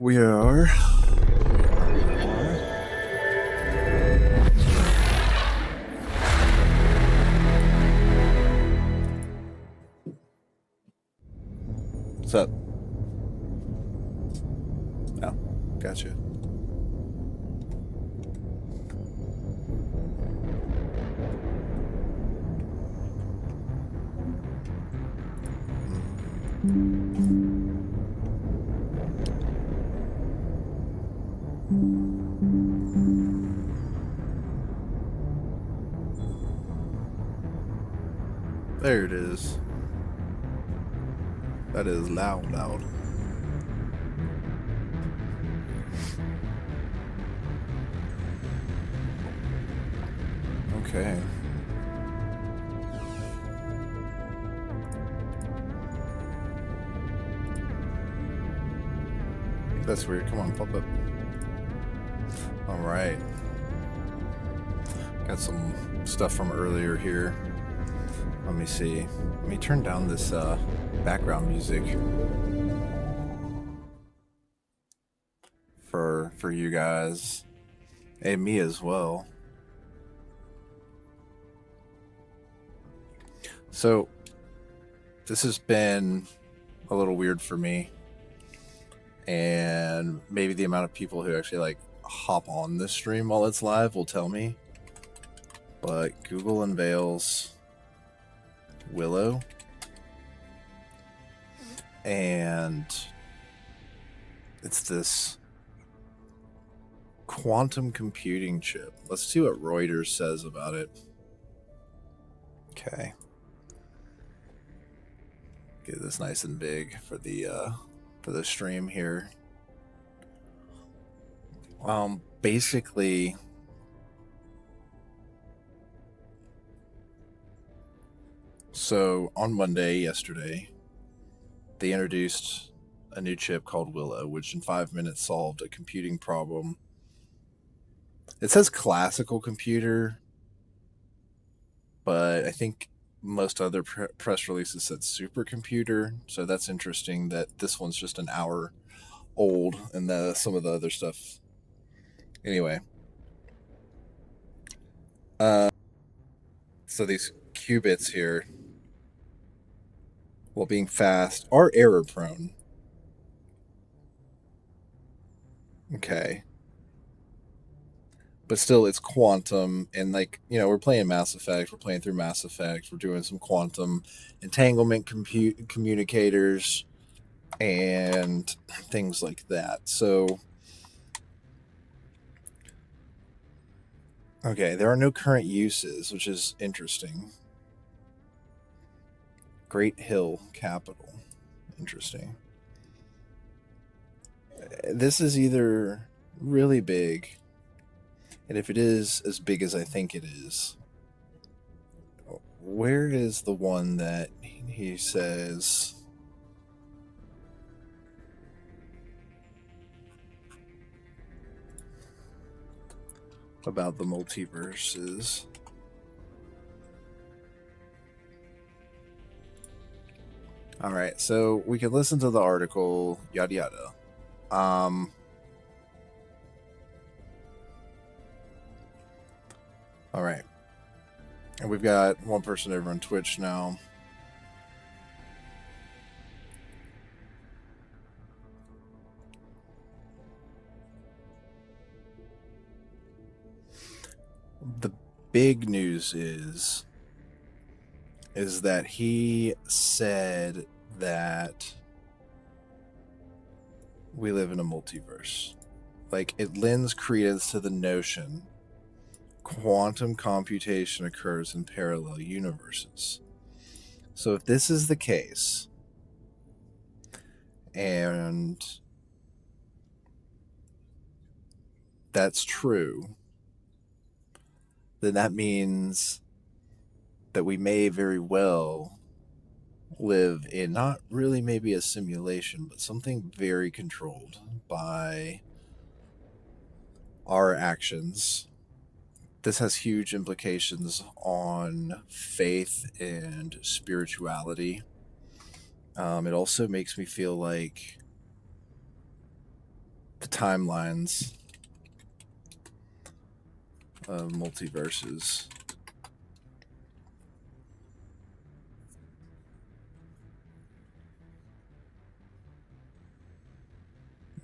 We are. What's up? Oh, gotcha. There it is. That is loud. Okay. That's weird. Come on, pop up. Alright. Got some stuff from earlier here. Let me see. Let me turn down this background music for you guys. And me as well. So this has been a little weird for me. And maybe the amount of people who actually like hop on this stream while it's live will tell me. But Google unveils Willow, and it's this quantum computing chip. Let's see what Reuters says about it. Okay. Get this nice and big for the stream here. Basically, so on Monday, yesterday, they introduced a new chip called Willow, which in 5 minutes solved a computing problem. It says classical computer, but I think most other press releases said supercomputer, so that's interesting that this one's just an hour old and some of the other stuff. Anyway. So these qubits here, while being fast, are error prone. Okay. But still, it's quantum, and we're playing Mass Effect, we're playing through Mass Effect, we're doing some quantum entanglement communicators and things like that. So, okay, there are no current uses, which is interesting. Great Hill Capital. Interesting. This is either really big, and if it is as big as I think it is, where is the one that he says about the multiverses? All right, so we can listen to the article, yada yada. All right. And we've got one person over on Twitch now. The big news is that he said that we live in a multiverse. Like, it lends credence to the notion quantum computation occurs in parallel universes. So if this is the case, and that's true, then that means that we may very well live in not really maybe a simulation, but something very controlled by our actions. This has huge implications on faith and spirituality. It also makes me feel like the timelines of multiverses.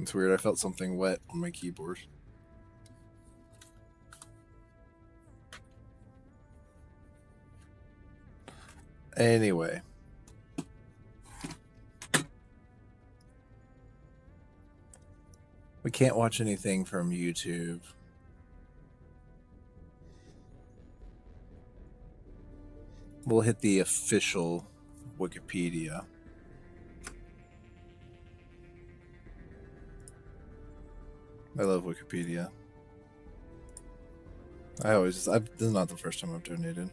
It's weird, I felt something wet on my keyboard. Anyway. We can't watch anything from YouTube. We'll hit the official Wikipedia. I love Wikipedia. This is not the first time I've donated.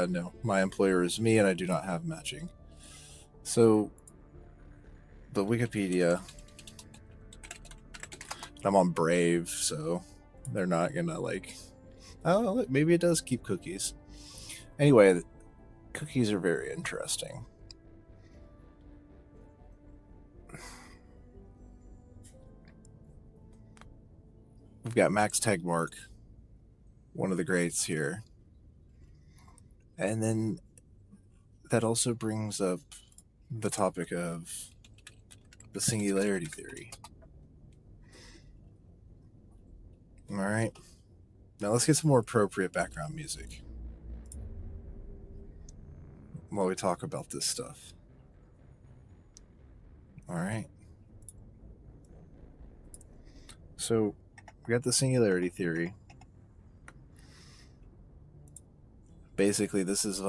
No, my employer is me and I do not have matching. So, the Wikipedia, I'm on Brave, so they're not gonna like, oh, look, maybe it does keep cookies. Anyway, cookies are very interesting. We've got Max Tegmark, one of the greats here. And then that also brings up the topic of the singularity theory. All right. Now let's get some more appropriate background music while we talk about this stuff. All right. So we got the singularity theory. Basically, this is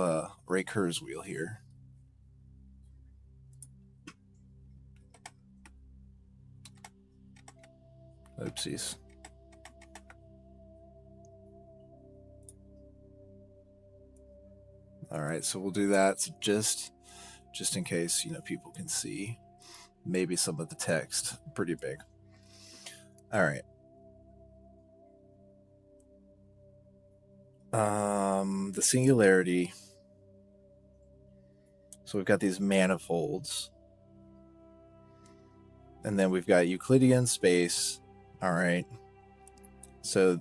Ray Kurzweil here. Oopsies. All right, so we'll do that. So just in case, people can see maybe some of the text. Pretty big. All right. The singularity. So we've got these manifolds. And then we've got Euclidean space. All right. So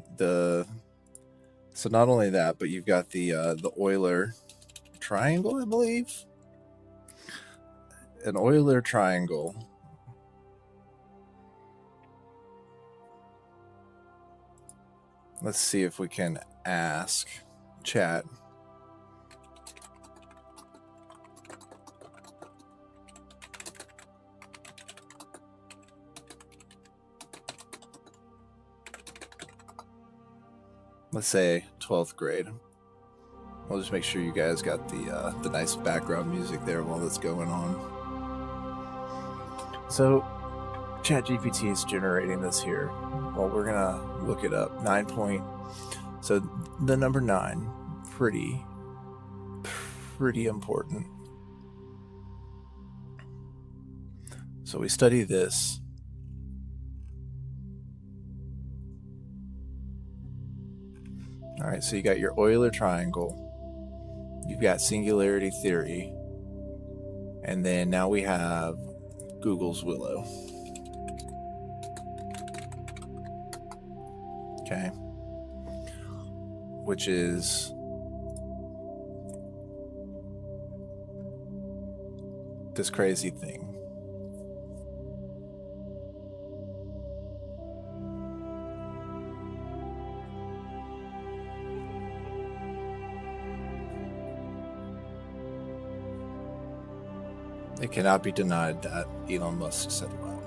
not only that, but you've got the Euler triangle, I believe. An Euler triangle. Let's see if we can ask chat. Let's say 12th grade. I'll just make sure you guys got the nice background music there while that's going on. So ChatGPT is generating this here. Well, we're gonna look it up. So the number 9, pretty important. So we study this. All right, so you got your Euler triangle. You've got singularity theory. And then now we have Google's Willow. Okay. Which is this crazy thing. It cannot be denied that Elon Musk said it well.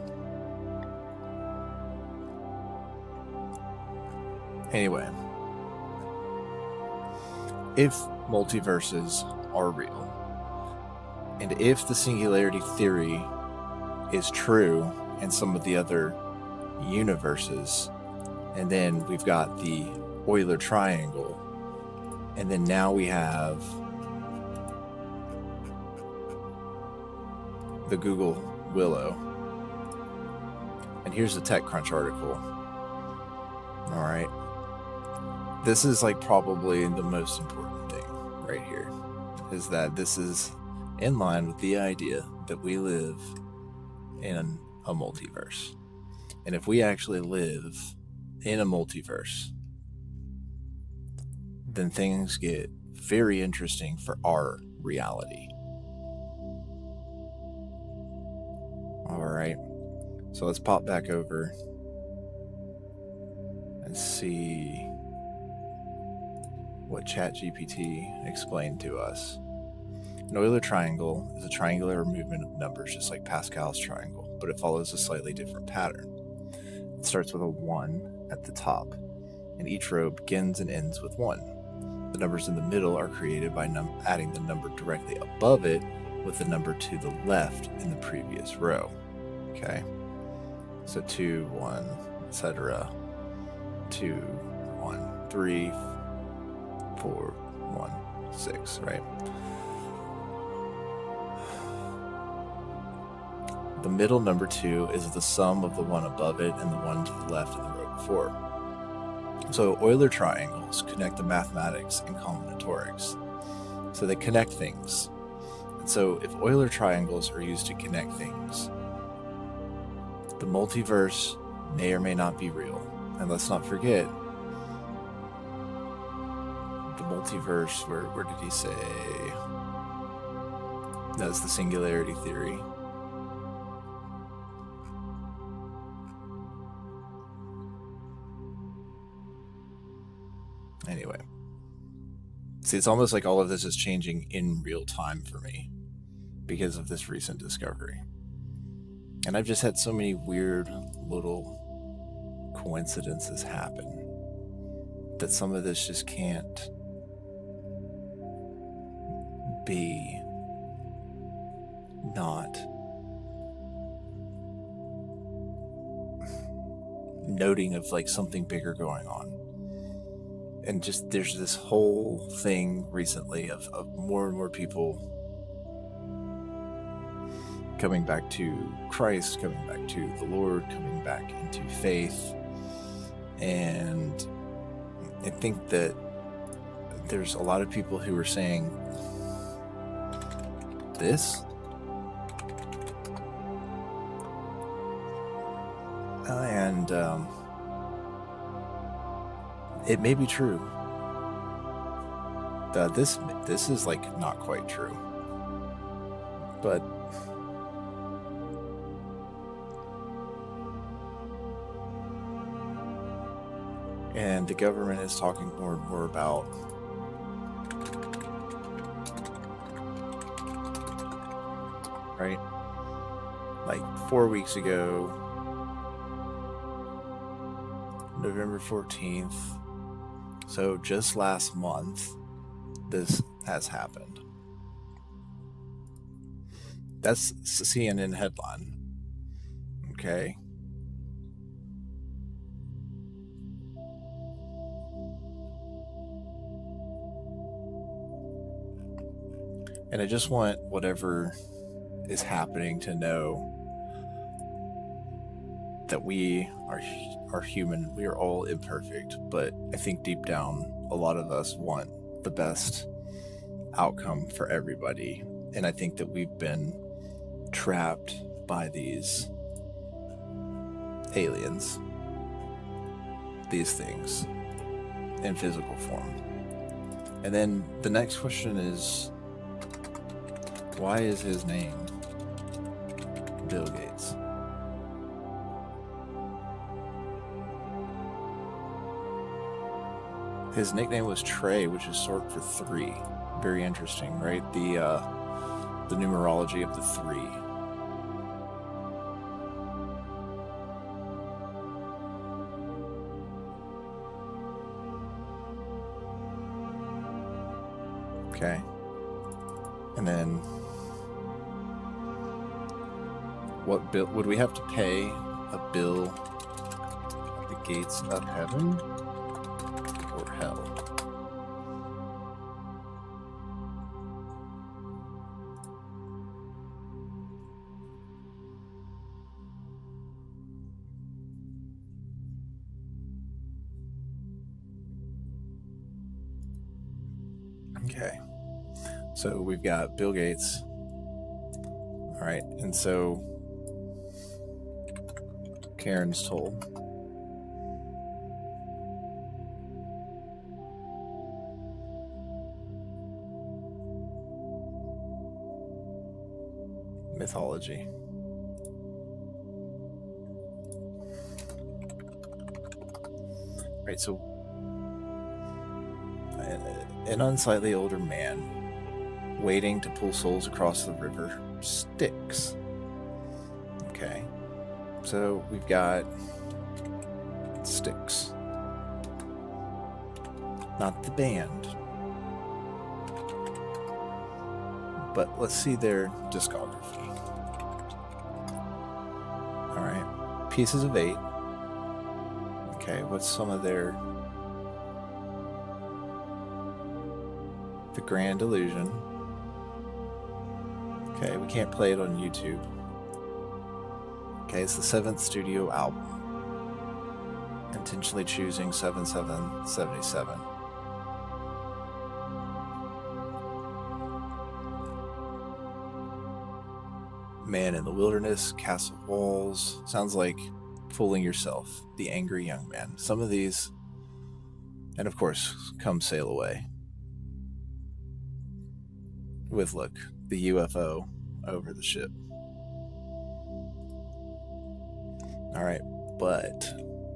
Anyway, if multiverses are real, and if the singularity theory is true in some of the other universes, and then we've got the Euler triangle, and then now we have the Google Willow. And here's the TechCrunch article. All right. This is like probably the most important thing right here, is that this is in line with the idea that we live in a multiverse. And if we actually live in a multiverse, then things get very interesting for our reality. All right. So let's pop back over and see what ChatGPT explained to us. An Euler triangle is a triangular movement of numbers, just like Pascal's triangle, but it follows a slightly different pattern. It starts with a 1 at the top, and each row begins and ends with 1. The numbers in the middle are created by adding the number directly above it with the number to the left in the previous row. Okay, so 2, 1, etc. 2, 1, 3, 4, 1, 6, right? The middle number 2 is the sum of the one above it and the one to the left in the row before. So Euler triangles connect the mathematics and combinatorics. So they connect things. And so if Euler triangles are used to connect things, the multiverse may or may not be real. And let's not forget, the multiverse, where did he say? That's the singularity theory. Anyway, see, it's almost like all of this is changing in real time for me because of this recent discovery. And I've just had so many weird little coincidences happen that some of this just can't be not noting of like something bigger going on. And just there's this whole thing recently of more and more people coming back to Christ, coming back to the Lord, coming back into faith. And I think that there's a lot of people who are saying this. And it may be true. This is like not quite true. But and the government is talking more and more about right? Like 4 weeks ago, November 14th, so just last month, this has happened. That's the CNN headline. Okay. And I just want whatever is happening to know that we are human. We are all imperfect, but I think deep down, a lot of us want the best outcome for everybody. And I think that we've been trapped by these aliens, these things in physical form. And then the next question is, why is his name Bill Gates? His nickname was Trey, which is short for 3. Very interesting, right? The numerology of the 3. Okay. And then what bill would we have to pay a bill at the gates of heaven or hell? Okay. So we've got Bill Gates. All right. And so Karen's told. Mythology. Right. So an unsightly older man waiting to pull souls across the river Styx. Okay. So we've got Styx. Not the band. But let's see their discography. Alright. Pieces of 8. Okay, what's some of their... The Grand Illusion. Okay, we can't play it on YouTube. Okay, it's the 7th studio album. Intentionally choosing 7777. Man in the Wilderness, Castle Walls. Sounds like Fooling Yourself, The Angry Young Man. Some of these, and of course, Come Sail Away. With, look, the UFO over the ship. Alright, but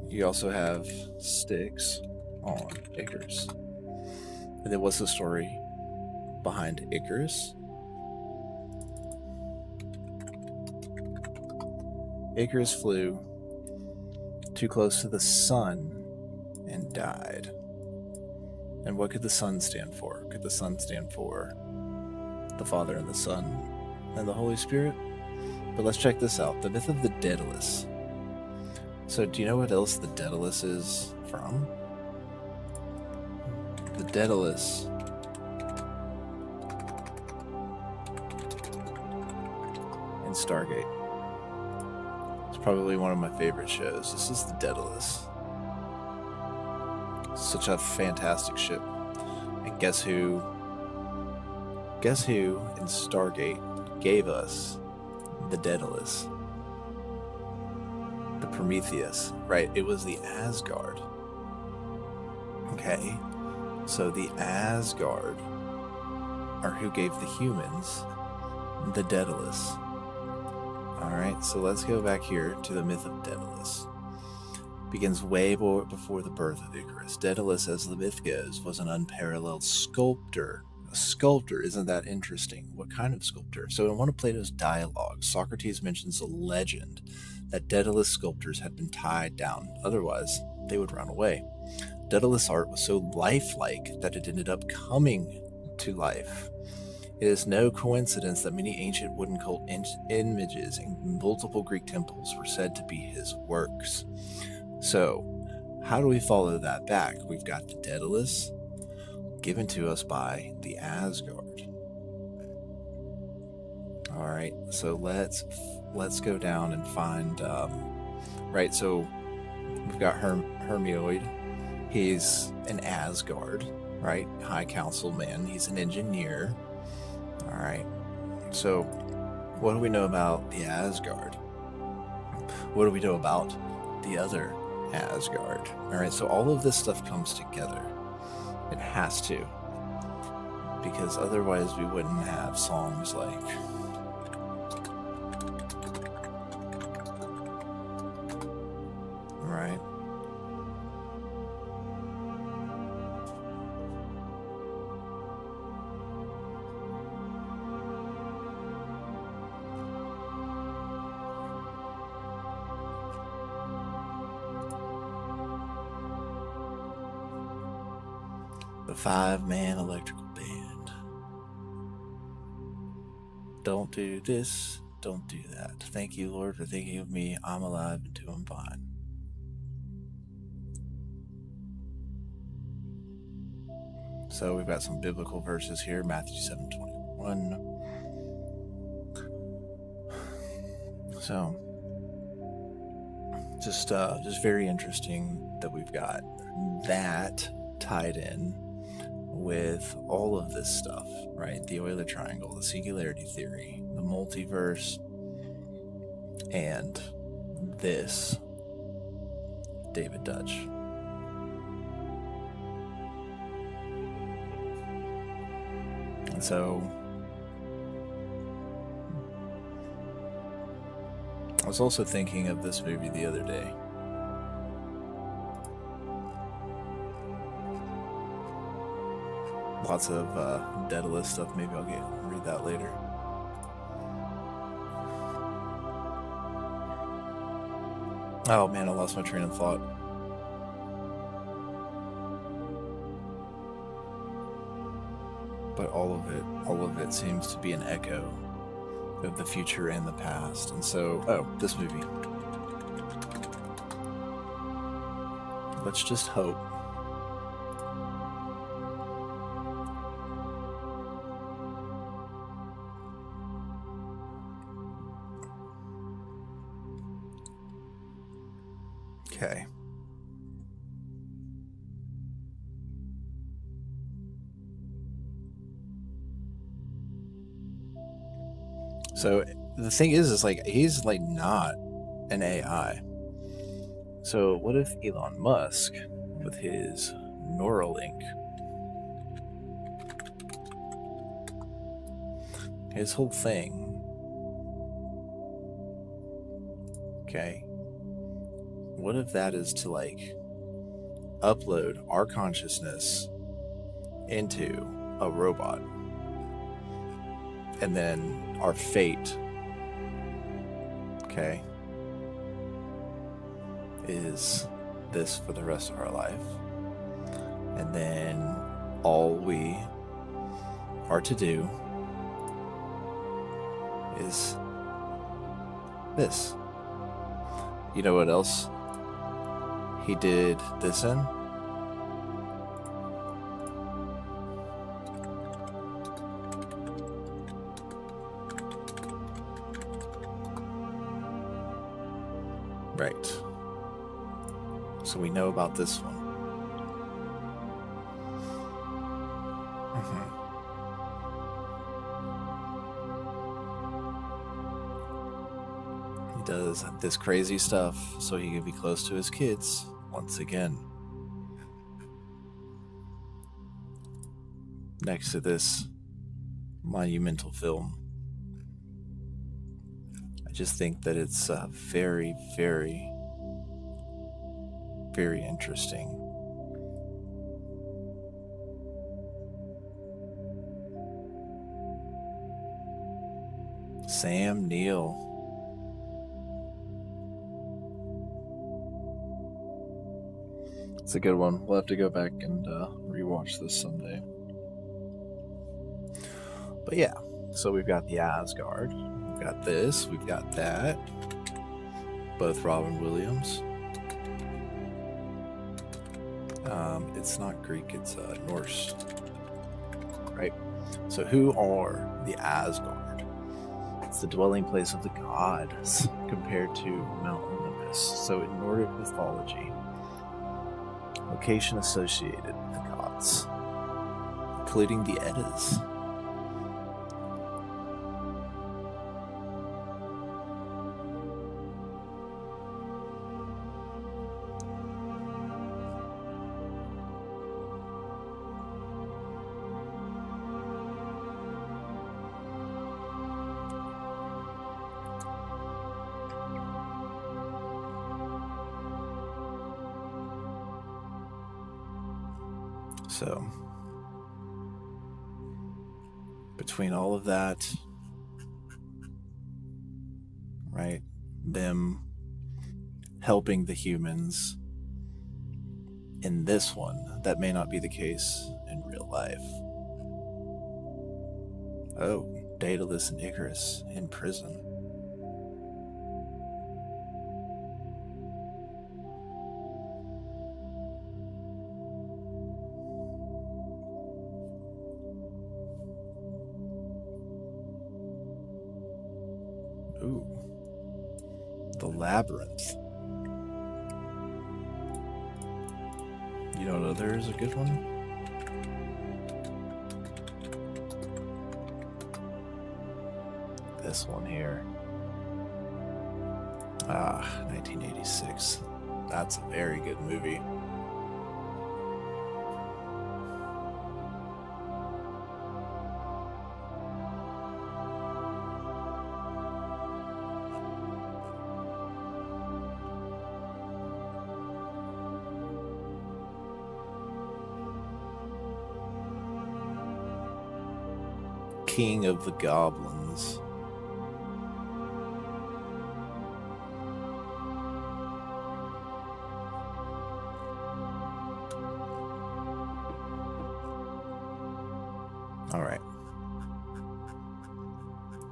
you also have Styx on Icarus. And then what's the story behind Icarus? Icarus flew too close to the sun and died. And what could the sun stand for? Could the sun stand for the Father and the Son and the Holy Spirit? But let's check this out. The myth of the Daedalus. So do you know what else the Daedalus is from? The Daedalus in Stargate. It's probably one of my favorite shows. This is the Daedalus. Such a fantastic ship. And guess who? Guess who in Stargate gave us the Daedalus? The Prometheus, right? It was the Asgard. Okay, so the Asgard are who gave the humans the Daedalus. Alright, so let's go back here to the myth of Daedalus. Begins way before the birth of Icarus. Daedalus, as the myth goes, was an unparalleled sculptor. A sculptor, isn't that interesting? What kind of sculptor? So in one of Plato's dialogues, Socrates mentions a legend that Daedalus sculptors had been tied down, otherwise they would run away. Daedalus art was so lifelike that it ended up coming to life. It is no coincidence that many ancient wooden cult images in multiple Greek temples were said to be his works. So, how do we follow that back? We've got the Daedalus given to us by the Asgard. Alright, so let's go down and find, right, so we've got Hermioid. He's an Asgard, right? High Council man. He's an engineer. Alright, so what do we know about the Asgard? What do we know about the other Asgard? Alright, so all of this stuff comes together. It has to. Because otherwise we wouldn't have songs like... Right? The 5-man electrical band. Don't do this, don't do that. Thank you, Lord, for thinking of me. I'm alive and doing fine. So we've got some biblical verses here. Matthew 7:21. So just very interesting that we've got that tied in with all of this stuff, right? The Euler triangle, the singularity theory, the multiverse, and this David Dutch. And so I was also thinking of this movie the other day. Lots of Daedalus stuff. Maybe I'll read that later. Oh man, I lost my train of thought. But all of it seems to be an echo of the future and the past. And so, this movie. Let's just hope okay. So the thing is like he's like not an AI. So what if Elon Musk with his Neuralink, his whole thing, okay, what if that is to like upload our consciousness into a robot, and then our fate, okay, is this for the rest of our life, and then all we are to do is this. You know what else he did this in? Right. So we know about this one. He does this crazy stuff so he can be close to his kids once again. Next to this monumental film. I just think that it's very, very, very interesting. Sam Neill. It's a good one. We'll have to go back and rewatch this someday. But yeah, so we've got the Asgard. We've got this. We've got that. Both Robin Williams. It's not Greek, it's Norse. Right? So who are the Asgard? It's the dwelling place of the gods compared to Mount Olympus. So in Nordic mythology, location associated with the gods, including the Eddas. So, between all of that, right, them helping the humans in this one, that may not be the case in real life. Oh, Daedalus and Icarus in prison. Ooh, the Labyrinth. You know what other is a good one? this one here. 1986. That's a very good movie. King of the Goblins. All right.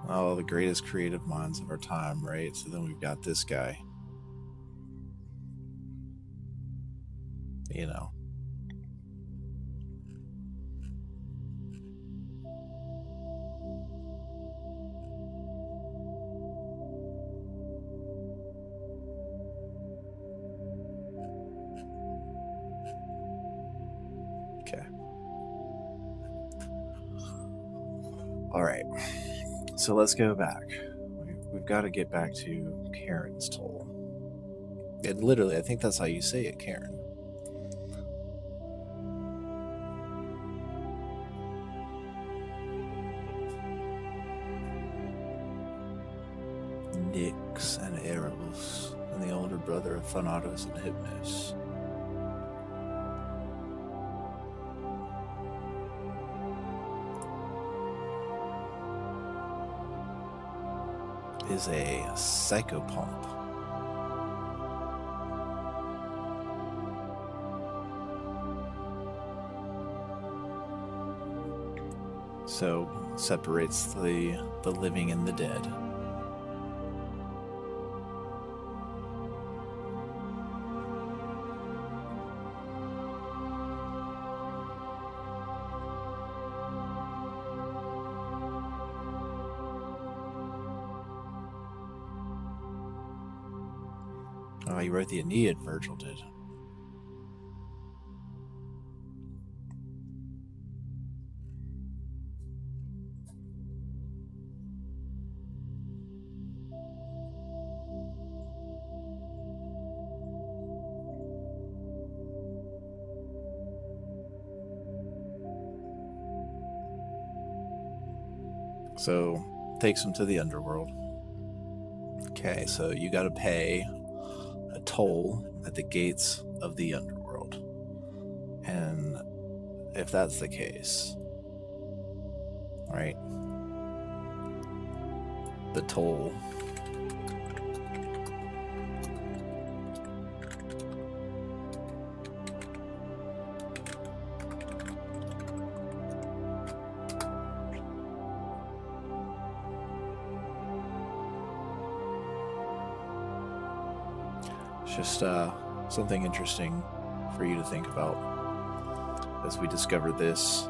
Oh, the greatest creative minds of our time, right? So then we've got this guy. You know. Okay. All right. So let's go back. We've got to get back to Karen's toll. And literally, I think that's how you say it, Karen. Nyx and Erebus, and the older brother of Thanatos and Hypnos. Is a psychopomp. So separates the living and the dead. Oh, he wrote the Aeneid, Virgil did. So takes him to the underworld. Okay, so you got to pay a toll at the gates of the underworld. And if that's the case, right, the toll just something interesting for you to think about as we discover this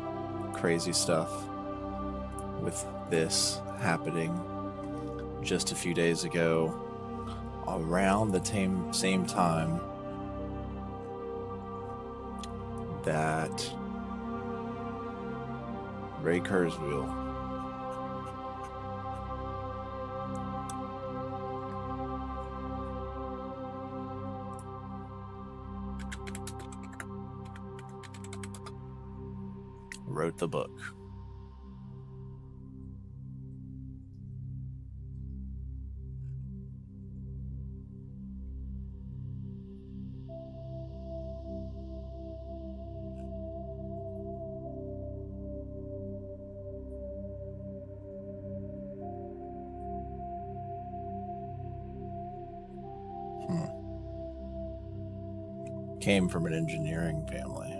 crazy stuff with this happening just a few days ago around the same time that Ray Kurzweil wrote the book. Came from an engineering family.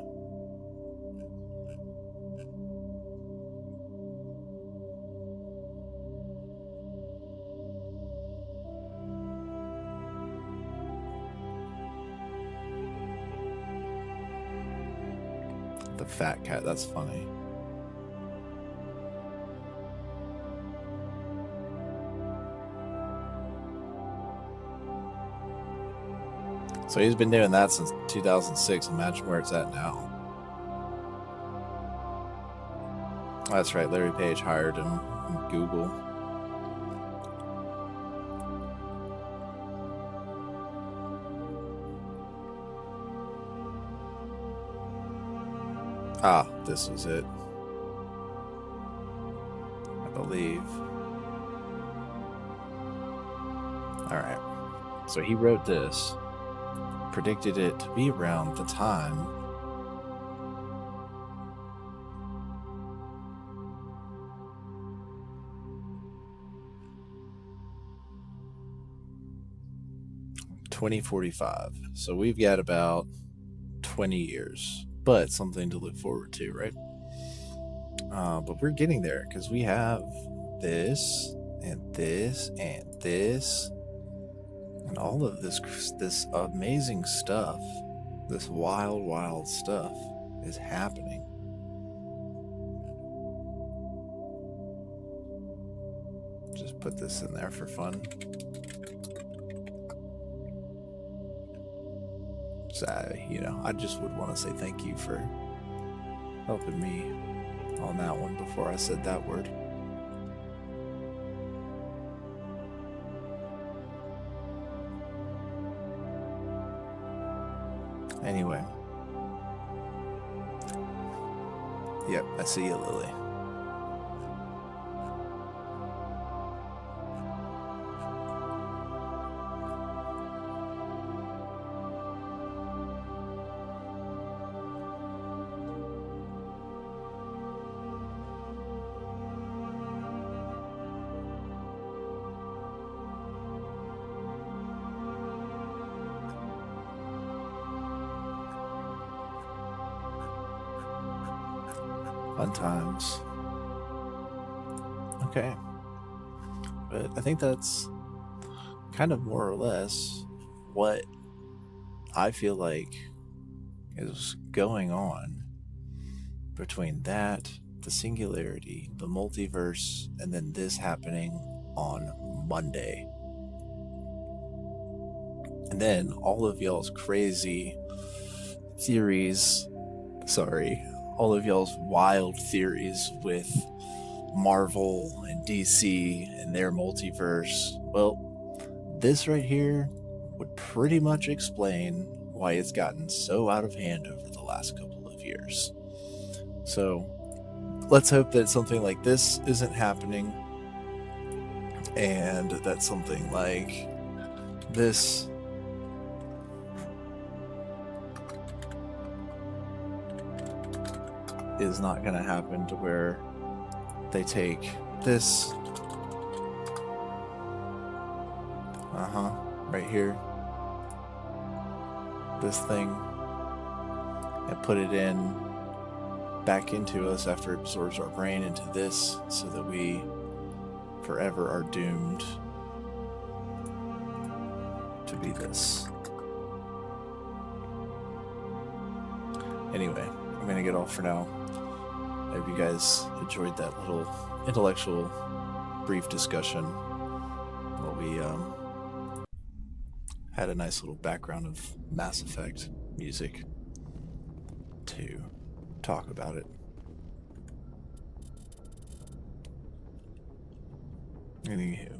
The fat cat, that's funny. So he's been doing that since 2006. Imagine where it's at now. That's right, Larry Page hired him in Google. Ah, this was it. I believe. Alright. So he wrote this, predicted it to be around the time (2045). So we've got about 20 years, but something to look forward to, right? But we're getting there because we have this and this and this and all of this amazing stuff, this wild stuff is happening. Just put this in there for fun. So, I just would want to say thank you for helping me on that one before I said that word. Anyway. Yep, I see you, Lily. Fun times. Okay. But I think that's kind of more or less what I feel like is going on between that, the singularity, the multiverse, and then this happening on Monday. And then all of y'all's crazy theories, all of y'all's wild theories with Marvel and DC and their multiverse. Well, this right here would pretty much explain why it's gotten so out of hand over the last couple of years. So let's hope that something like this isn't happening, and that something like this is not going to happen, to where they take this right here, this thing, and put it back into us after it absorbs our brain into this, so that we forever are doomed to be this. Anyway, I'm gonna get off for now. I hope you guys enjoyed that little intellectual brief discussion while we had a nice little background of Mass Effect music to talk about it. Anywho.